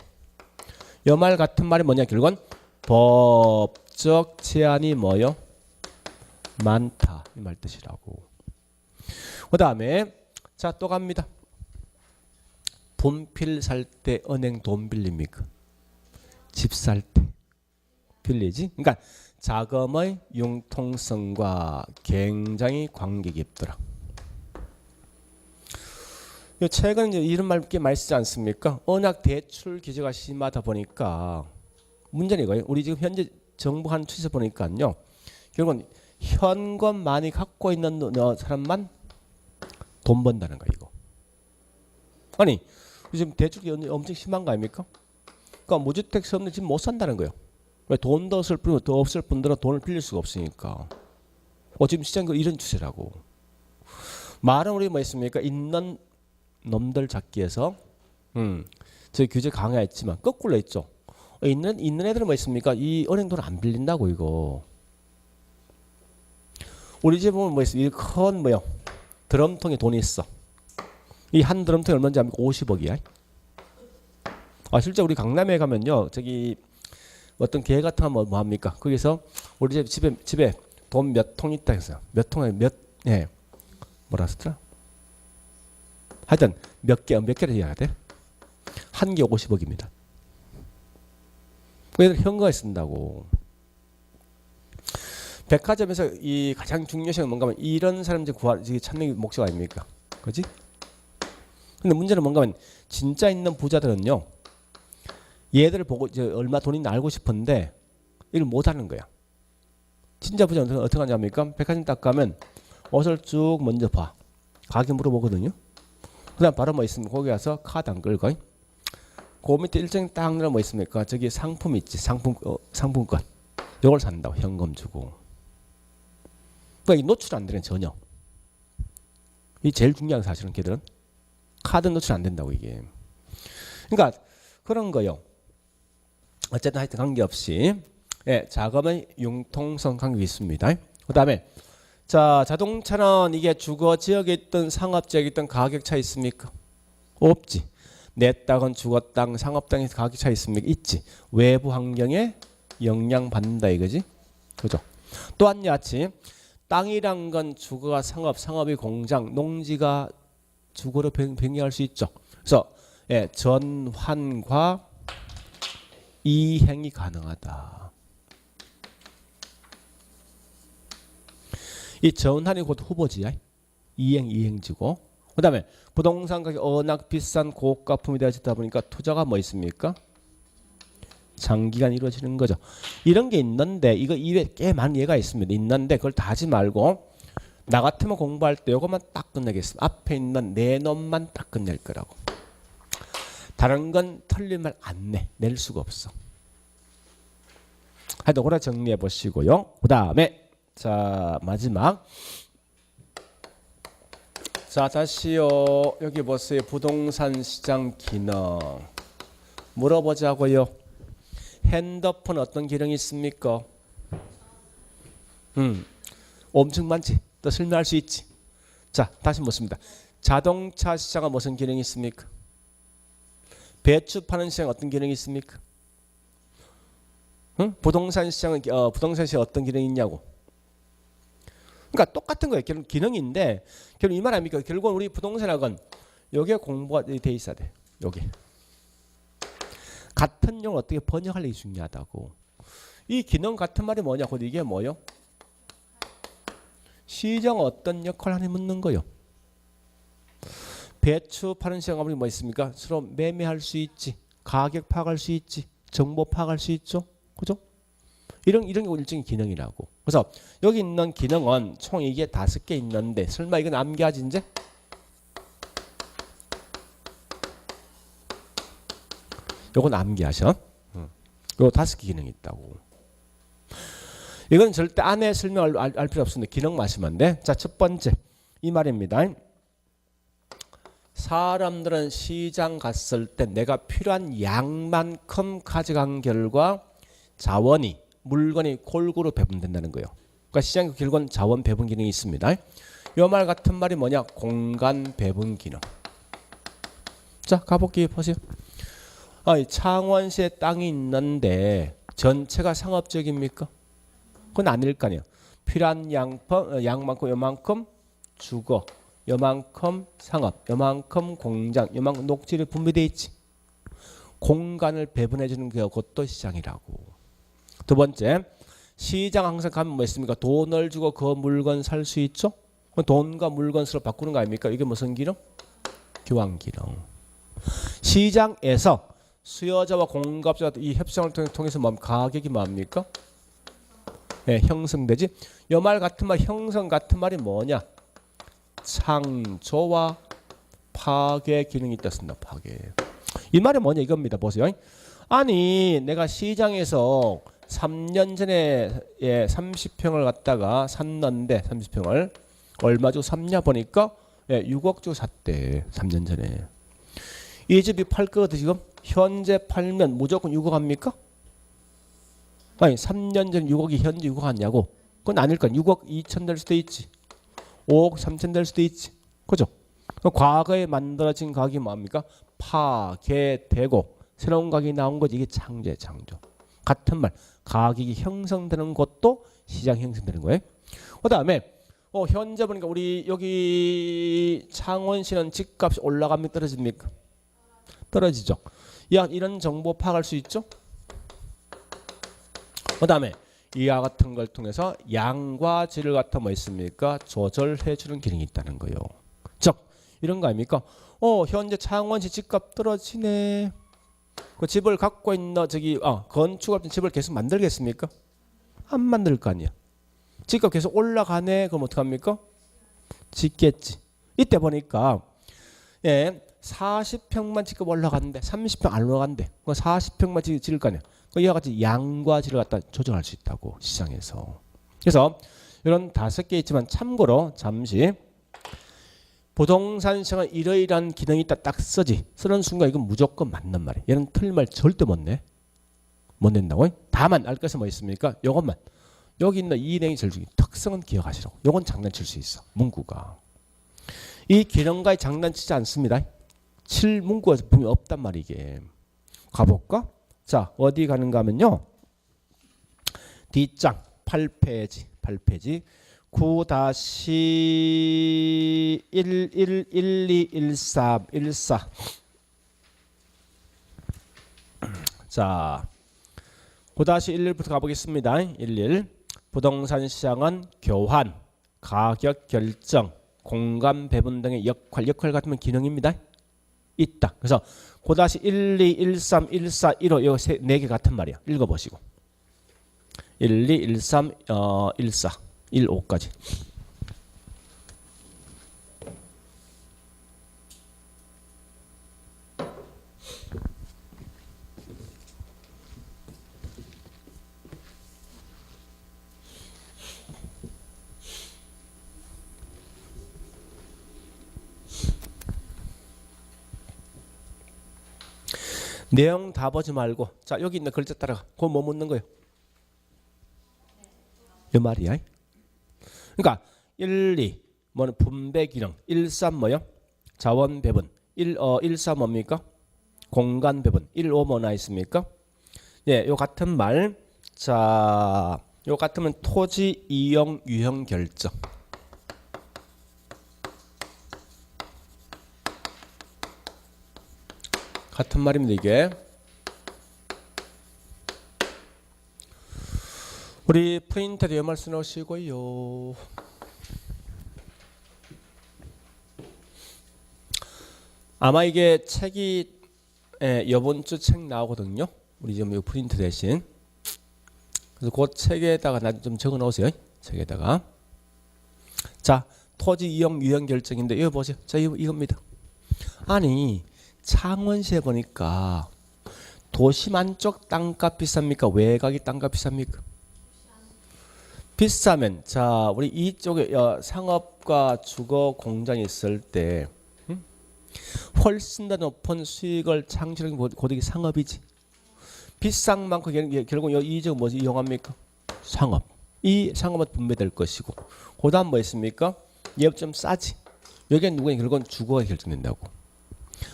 이 말 같은 말이 뭐냐? 결국은 법적 제한이 뭐요? 많다. 이 말 뜻이라고. 그 다음에 자, 또 갑니다. 분필 살 때 은행 돈 빌립니까? 집 살 때 빌리지. 그러니까 자금의 융통성과 굉장히 관계 깊더라. 최근 이런 말 꽤 많이 쓰지 않습니까? 언약 대출 규제가 심하다 보니까 문제는 이거예요. 우리 지금 현재 정부 한 추세 보니까요. 결국은 현금 많이 갖고 있는 사람만 돈 번다는 거야 이거. 아니 지금 대출이 엄청 심한 거 아닙니까? 그러니까 무주택 세업은 지금 못 산다는 거예요. 왜? 돈 더 없을 분들은 돈을 빌릴 수가 없으니까. 지금 시장 이런 추세라고. 말은 우리 뭐 있습니까? 있는 놈들 찾기에서 저희 규제 강화했지만 거꾸로 했죠. 있는 애들은 뭐 있습니까? 이 은행 돈 안 빌린다고 이거. 우리 집에 보면 뭐 있어? 이 큰 뭐요? 드럼통에 돈이 있어. 이 한 드럼통이 얼마인지 압니까? 50억이야. 아 실제 우리 강남에 가면요, 저기 어떤 개 같은 거 뭐 합니까? 거기서 우리 집에 돈 몇 통 있다 해서 몇 통에 뭐라 했더라? 하여튼 몇 개를 해야 돼? 한 개 50억입니다. 얘들 현금을 쓴다고. 백화점에서 이 가장 중요한 건 뭔가 하면 이런 사람들 찾는 게 목적 아닙니까? 그지? 근데 문제는 뭔가 하면 진짜 있는 부자들은요, 얘들을 보고 이제 얼마 돈 있나 알고 싶은데 이걸 못 하는 거야. 진짜 부자는 어떻게 하냐니까 백화점 딱 가면 옷을 쭉 먼저 봐. 가격 물어보거든요. 그다음 바로 뭐 있으면 거기 가서 카드 안 끌고 그 밑에 일정 딱 넣어 뭐 있습니까? 저기 상품 있지. 상품권. 이걸 산다고 현금 주고. 그러니까 노출 안 되는 전혀. 이 제일 중요한 사실은 걔들은 카드 노출 안 된다고 이게. 그러니까 그런 거요. 어쨌든 하여튼 관계없이 자금의 융통성 관계 있습니다. 그다음에 자 자동차는 이게 주거 지역에 있던 상업 지역에 있던 가격 차 있습니까? 없지. 내 땅은 주거 땅, 상업 땅에서 가격 차 있습니까? 있지. 외부 환경에 영향 받는다 이거지. 그죠? 또한 같이 땅이란 건 주거가 상업, 상업이 공장, 농지가 주거로 변경할 수 있죠. 그래서 전환과 이행이 가능하다. 이 전환이 곧 후보지야. 이행지고. 그 다음에 부동산 가격이 워낙 비싼 고가품이 되어지다 보니까 투자가 뭐 있습니까? 장기간 이루어지는 거죠. 이런 게 있는데 이거 이외에 꽤 많은 예가 있습니다. 있는데 그걸 다 하지 말고 나 같으면 공부할 때 이것만 딱 끝내겠습니다. 앞에 있는 네 놈만 딱 끝낼 거라고. 다른 건 틀린 말 안 낼 수가 없어. 하여튼 그래 정리해 보시고요. 그 다음에 자 마지막 자 다시요 여기 보세요. 부동산 시장 기능 물어보자고요. 핸드폰 어떤 기능이 있습니까? 엄청 많지. 또 설명할 수 있지. 자 다시 묻습니다. 자동차 시장은 무슨 기능이 있습니까? 배추 파는 시장 어떤 기능이 있습니까? 부동산 시장은 부동산 시장 어떤 기능이 있냐고. 그러니까 똑같은 거예요. 결국 기능인데 결국 이 말 아닙니까? 결국은 우리 부동산학은 여기에 공부가 돼 있어야 돼. 여기 같은 용어 어떻게 번역하는 게 중요하다고. 이 기능 같은 말이 뭐냐? 곧 이게 뭐요? 시장 어떤 역할을 하는지 묻는 거요. 배추 파는 시장 아무리 뭐 있습니까? 서로 매매할 수 있지. 가격 파악할 수 있지. 정보 파악할 수 있죠. 그죠? 이런 게 일종의 기능이라고. 그래서 여기 있는 기능은 총 이게 5개 있는데 설마 이건 암기하지 이제? 요건 암기하셔. 요 5개 기능이 있다고. 이건 절대 안에 설명을 알 필요 없습니다. 기능 마시면 돼. 자, 첫 번째 이 말입니다. 사람들은 시장 갔을 때 내가 필요한 양만큼 가져간 결과 자원이 물건이 골고루 배분된다는 거예요. 그러니까 시장 결국은 자원 배분 기능이 있습니다. 이 말 같은 말이 뭐냐? 공간 배분 기능. 자, 가볼게요. 보세요. 창원시에 땅이 있는데 전체가 상업적입니까? 그건 아닐 거 아니에요. 필요한 양만큼 요만큼 주거, 요만큼 상업, 요만큼 공장, 요만큼 녹지를 분배되어 있지. 공간을 배분해 주는 게 그것도 시장이라고. 두 번째, 시장 항상 가면 뭐 있습니까? 돈을 주고 그 물건 살 수 있죠? 돈과 물건 서로 바꾸는 거 아닙니까? 이게 무슨 기능? 교환 기능. 시장에서 수요자와 공급자 이 협상을 통해서 가격이 뭡니까? 형성되지. 이 말 같은 말, 형성 같은 말이 뭐냐? 창조와 파괴 기능이 있다 쓴다. 파괴. 이 말이 뭐냐 이겁니다. 보세요. 아니 내가 시장에서 3년 전에 30평을 갖다가 샀는데 30평을 얼마 주고 샀냐 보니까 예, 6억 주고 샀대. 3년 전에. 이 집이 팔 거거든 지금. 현재 팔면 무조건 6억 합니까? 아니 3년 전 6억이 현재 6억 하냐고. 그건 아닐까. 6억 2천 될 수도 있지. 5억 3천 될 수도 있지. 그죠? 과거에 만들어진 가격이 뭡니까? 파괴되고 새로운 가격이 나온 거지. 이게 창조야, 창조. 같은 말. 가격이 형성되는 것도 시장 형성되는 거예요. 그 다음에 현재 보니까 우리 여기 창원시는 집값이 올라갑니까? 떨어집니까? 떨어지죠. 야, 이런 정보 파악할 수 있죠? 그 다음에 이와 같은 걸 통해서 양과 질을 갖다 뭐 있습니까? 조절해 주는 기능이 있다는 거예요. 즉 이런 거 아닙니까? 현재 창원시 집값 떨어지네. 그 집을 갖고 있는 건축업자 집을 계속 만들겠습니까? 안 만들 거 아니야. 집값 계속 올라가네. 그럼 어떡합니까? 짓겠지. 이때 보니까 40평만 집값 올라갔는데 30평 안 올라간대. 40평만 지을 거 아니야. 이와 같이 양과 질을 갖다 조정할 수 있다고 시장에서. 그래서 이런 5개 있지만 참고로 잠시 부동산 시장은 이러이러한 기능이 있다 딱 쓰지. 쓰는 순간 이건 무조건 맞는 말이에요. 얘는 틀린 말 절대 못 내. 못 낸다고. 다만 알 것은 뭐 있습니까? 요것만. 여기 있는 이 내용이 제일 중요해. 특성은 기억하시라고. 요건 장난칠 수 있어. 문구가. 이 기능과의 장난치지 않습니다. 칠 문구가 분명히 없단 말이야 이게. 가볼까? 자 어디 가는가 하면요. D장 8페이지 9-11121314 자 9-11부터 가보겠습니다. 11 부동산 시장은 교환, 가격 결정, 공간 배분 등의 역할 같으면 기능입니다. 있다. 그래서 9-12, 13, 14, 15 요 4개 같은 말이야. 읽어보시고 1, 2, 1, 3, 1, 4, 1, 5까지. 내용 다 보지 말고 자 여기 있는 글자 따라가. 그거 뭐 묻는 거예요? 이 말이야. 그러니까 1, 2 뭐는 분배 기능, 1, 3 뭐요? 자원 배분. 1, 4 뭡니까? 공간 배분. 1, 5 뭐 나 있습니까? 예, 요 같은 말. 자, 요 같으면 토지 이용 유형 결정. 같은 말입니다 이게. 우리 프린터에 말 써놓으시고요. 아마 이게 책이 이번 주 책 나오거든요. 우리 지금 이 프린트 대신. 그래서 그 책에다가 나 좀 적어 놓으세요. 책에다가. 자, 토지 이용 유형 결정인데 이거 보세요. 자, 이겁니다. 아니 창원시에 보니까 도심 안쪽 땅값 비쌉니까? 외곽이 땅값 비쌉니까? 비싸면 자 우리 이쪽에 상업과 주거 공장이 있을 때 훨씬 더 높은 수익을 창출하는 고득이 상업이지. 비싼 만큼 결국 이 지역은 뭐지 이용합니까? 상업. 이 상업은 분배될 것이고 그 다음 뭐 있습니까? 얘가 좀 싸지. 여기는 누구냐 결국은 주거가 결정된다고.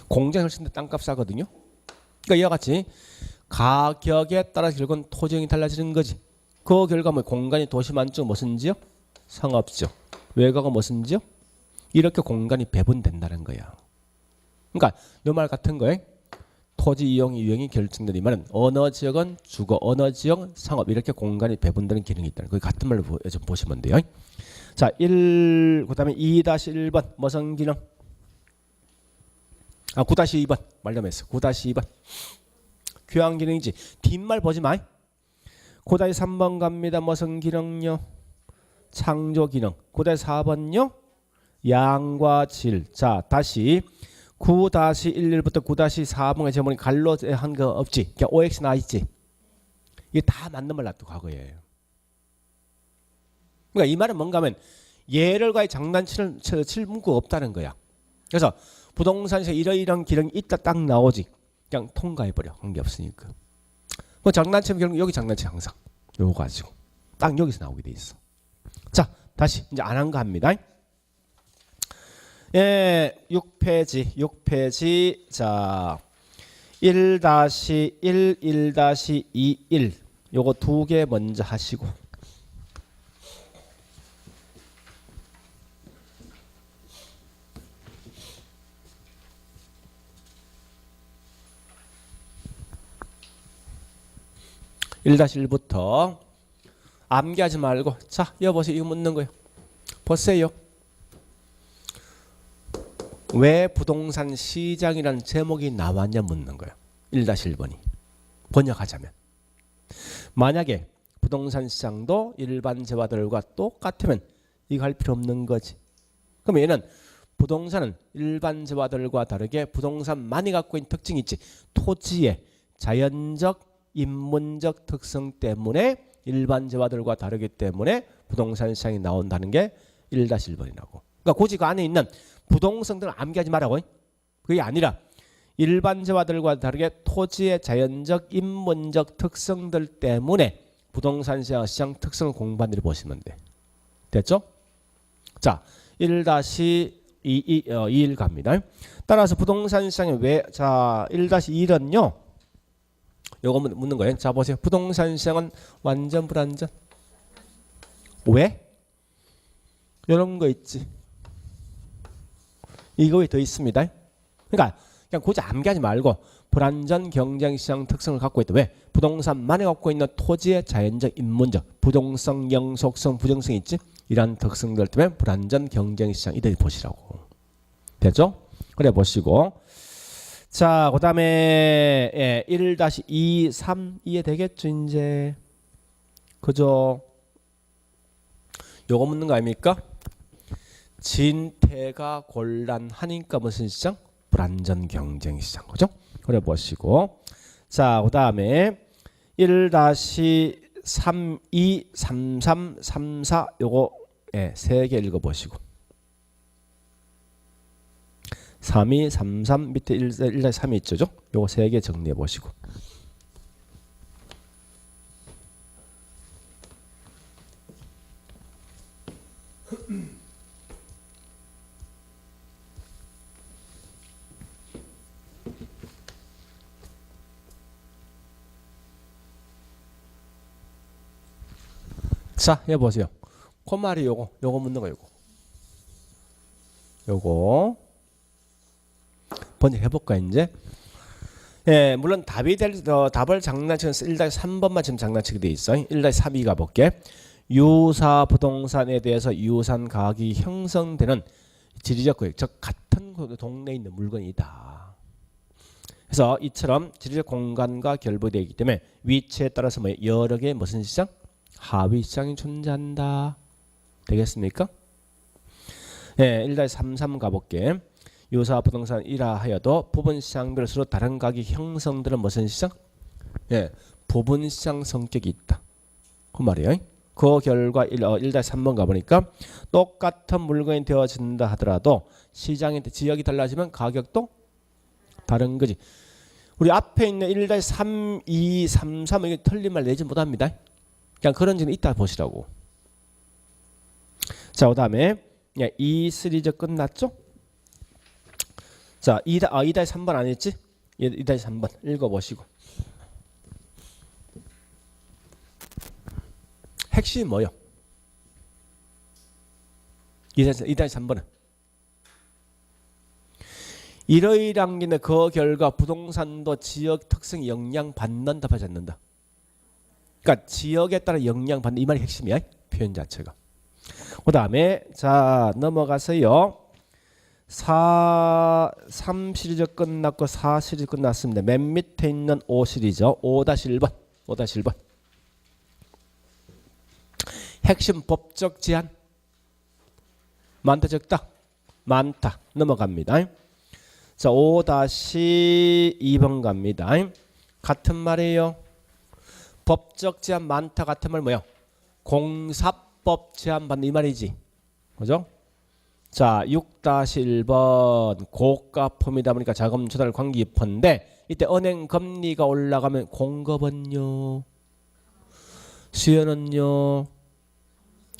공장이 훨씬 더 땅값 싸거든요. 그러니까 이와 같이 가격에 따라 결국은 토지형이 달라지는 거지. 그 결과 뭐 공간이 도심 안쪽 무슨 지역? 상업지역. 외곽은 무슨 지역? 이렇게 공간이 배분된다는 거야. 그러니까 이 말 같은 거에 토지 이용 유형이 결정된 이 말은 어느 지역은 주거, 어느 지역은 상업 이렇게 공간이 배분되는 기능이 있다는 거. 같은 말로 좀 보시면 돼요. 자, 1 그다음에 2-1번 무슨 기능? 9-2번 말점했어. 9-2번 교환 기능이지. 뒷말 보지 마. 9-3번 갑니다. 무슨 기능요? 창조 기능. 9-4번요? 양과 질. 자 다시 9-11부터 9-4번에 제목이 갈로 한 거 없지. 그냥 OX 나 있지. 이게 다 맞는 말 놔두고 과거에. 그러니까 이 말은 뭔가 하면 얘를과의 장난칠 문구가 없다는 거야. 그래서 부동산에서 이러이러한 기능이 있다 딱 나오지. 그냥 통과해버려. 관계없으니까. 뭐 장난치면 결국 여기 장난치 항상. 요거 가지고. 딱 여기서 나오게 돼 있어. 자, 다시 이제 안 한 거 합니다. 예, 6페이지. 자, 1-1, 1-21. 요거 두 개 먼저 하시고. (1-1부터) 암기하지 말고 자 여보세요 이거 묻는 거예요. 보세요. 왜 부동산 시장이라는 제목이 나왔냐 묻는 거예요. 1-1번이 번역하자면 만약에 부동산 시장도 일반 재화들과 똑같으면 이거 할 필요 없는 거지. 그럼 얘는 부동산은 일반 재화들과 다르게 부동산만이 갖고 있는 특징이 있지. 토지의 자연적 인문적 특성 때문에 일반 재화들과 다르기 때문에 부동산 시장이 나온다는 게 1-1번이라고. 그러니까 굳이 그 안에 있는 부동산들을 암기하지 말라고. 그게 아니라 일반 재화들과 다르게 토지의 자연적 인문적 특성들 때문에 부동산 시장 특성을 공부한 일을 보시면 돼. 됐죠? 자, 1-21 갑니다. 따라서 부동산 시장이 왜, 자, 1-1은요. 요거 묻는 거예요. 자, 보세요. 부동산 시장은 완전 불안전. 왜? 이런 거 있지. 이거 왜 더 있습니다. 그러니까 그냥 굳이 암기하지 말고 불안전 경쟁시장 특성을 갖고 있다. 왜? 부동산만이 갖고 있는 토지의 자연적 인문적 부동성, 영속성, 부정성이 있지. 이런 특성들 때문에 불안전 경쟁시장 이들 보시라고. 됐죠? 그래 보시고. 자, 그 다음에 1-2, 3 이해되겠죠 이제. 그죠? 요거 묻는 거 아닙니까? 진퇴가 곤란하니까 무슨 시장? 불안전 경쟁 시장. 그죠? 그래 보시고. 자, 그 다음에 1-32, 33, 34 요거 세 개 읽어 보시고. 32, 33 밑에 1-3이 있죠. 요거 세 개 정리해 보시고. 자, 해보세요. 콧말이 요거 묻는 거 요거 번역해볼까 이제. 예, 물론 답을 장난치는 1-3번만 지금 장난치게 돼 있어. 1-3이 가볼게. 유사 부동산에 대해서 유사한 가격이 형성되는 지리적 구역, 즉 같은 동네에 있는 물건이다. 그래서 이처럼 지리적 공간과 결부되어 있기 때문에 위치에 따라서 뭐 여러 개의 무슨 시장? 하위 시장이 존재한다. 되겠습니까? 예, 1-33 가볼게. 유사 부동산 이라하여도 부분 시장별 서로 다른 가격이 형성되는 무슨 시장? 예, 부분 시장 성격이 있다. 그 말이에요. 그 결과 1-3번 가보니까 똑같은 물건이 되어진다 하더라도 시장의 지역이 달라지면 가격도 다른 거지. 우리 앞에 있는 1-3, 2, 3, 3 이게 틀린 말 내지 못합니다. 그냥 그런 지는 이따 보시라고. 자, 그 다음에 이 시리즈 끝났죠? 자, 2-3번 아니었지? 2-3번 읽어보시고. 핵심이 뭐요? 2-3번은 이러이러한 게 그 결과 부동산도 지역 특성에 영향받는다 하지 않는다. 그러니까 지역에 따라 영향받는 이 말이 핵심이야. 표현 자체가. 그 다음에 자 넘어가서요. 3 시리즈 끝났고 4 시리즈 끝났습니다. 맨 밑에 있는 5 시리즈 5-1번 5-1번 핵심 법적 제한 많다 적다? 많다. 넘어갑니다. 자 5-2번 갑니다. 같은 말이에요. 법적 제한 많다 같은 말 뭐야? 공사법 제한 받는 이 말이지. 그죠? 자, 6-1번 고가품이다 보니까 자금 조달 관계 깊은데 이때 은행 금리가 올라가면 공급은요, 수요는요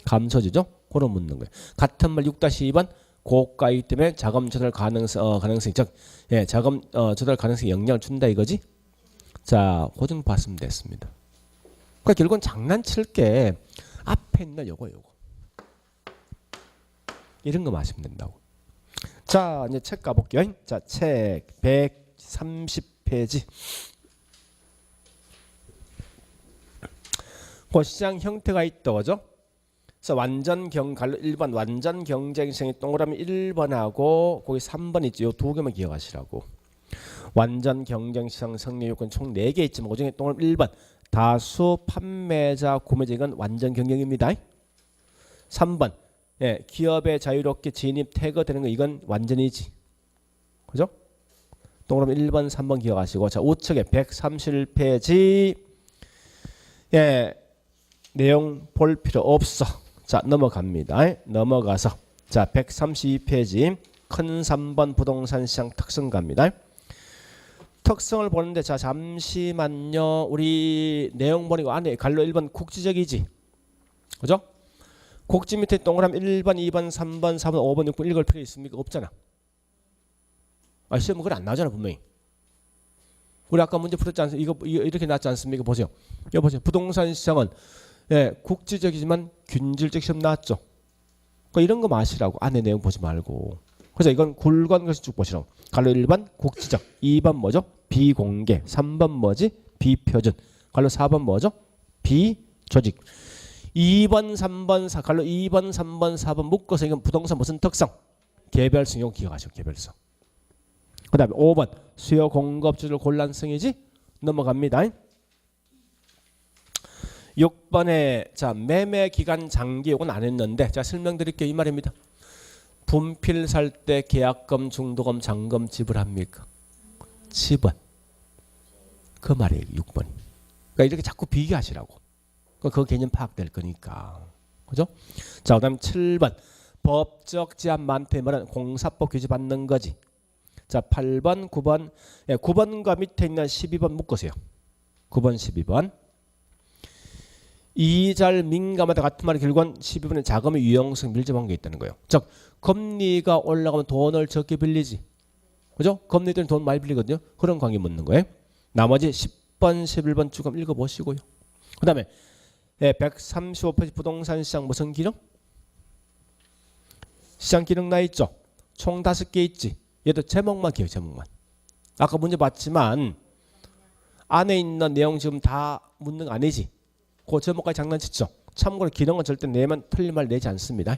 감소지죠? 그런 묻는 거예요. 같은 말 6-2번 고가이기 때문에 자금 조달 가능성 즉 예, 자금 조달 가능성에 영향을 준다 이거지. 자, 그 정도 봤으면 됐습니다. 그러니까 결국은 장난칠 게 앞에 있는 요거 이런 거 마시면 된다고. 자, 이제 책 가볼게요. 자, 책 130페이지. 그 시장 형태가 있다, 그죠? 그래서 갈로 1번 완전 경쟁성이 동그라미 1번하고 거기 3번 있죠. 요 두 개만 기억하시라고. 완전 경쟁시장 승리 요건 총 4개 있지만 그중에 동그라미 1번 다수 판매자 구매자 이건 완전 경쟁입니다. 3번 예, 기업에 자유롭게 진입 태그되는 거 이건 완전이지. 그죠? 동그라미 1번 3번 기억하시고 자, 우측에 131페이지 예, 내용 볼 필요 없어. 자, 넘어갑니다. 넘어가서 자, 132페이지 큰 3번 부동산 시장 특성 갑니다. 특성을 보는데 자, 잠시만요. 우리 내용 보니까 안에 갈로 1번 국지적이지. 그죠? 곡지 밑에 동그라미 1번, 2번, 3번, 4번, 5번, 6번 읽을 필요 있습니까? 없잖아. 아, 시험은 그건 안 나오잖아 분명히. 우리 아까 문제 풀었지 않습니까? 이거 이렇게 나왔지 않습니까? 보세요. 여기 보세요. 부동산 시장은 예, 국지적이지만 균질적 시험 나왔죠. 그러니까 이런 거 마시라고. 안에 내용 보지 말고. 그래서 이건 굵은 것을 쭉 보시라고. 갈로 1번 국지적, 2번 뭐죠? 비공개, 3번 뭐지? 비표준, 갈로 4번 뭐죠? 비조직. 2번, 3번, 갈로 2번, 3번, 4번 묶어서 이건 부동산 무슨 특성? 개별성. 이거 기억하시고 개별성. 그 다음에 5번 수요 공급주를 곤란성이지. 넘어갑니다. 6번에 자, 매매 기간 장기 이건 안 했는데 자, 설명드릴게요. 이 말입니다. 분필 살 때 계약금, 중도금, 잔금 지불합니까? 지분. 그 말이에요. 6번이. 그러니까 이렇게 자꾸 비교하시라고. 그 개념 파악될 거니까. 그죠? 자, 그 다음 7번 법적 제한 많대 말은 공사법 규제 받는 거지. 자, 8번 9번 예, 9번과 밑에 있는 12번 묶으세요. 9번 12번 이자를 민감하다 같은 말이 결국은 12번에 자금의 유용성 밀접한 게 있다는 거예요. 즉 금리가 올라가면 돈을 적게 빌리지. 그죠? 금리 때는 돈 많이 빌리거든요. 그런 관계 묻는 거예요. 나머지 10번 11번 쭉 한번 읽어보시고요. 그 다음에 네, 135페이지 부동산 시장 무슨 기능? 시장 기능 나 있죠? 총 5개 있지. 얘도 제목만 기억 제목만. 아까 문제 봤지만 안에 있는 내용 지금 다 묻는 거 아니지? 그 제목까지 장난치죠? 참고로 기능은 절대 내면 틀린 말 내지 않습니다.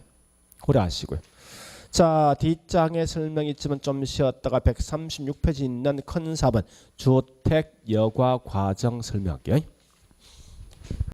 고려하시고요. 자, 뒷장에 설명이 있지만 좀 쉬었다가 136페이지 있는 큰 4번 주택 여과 과정 설명할게요.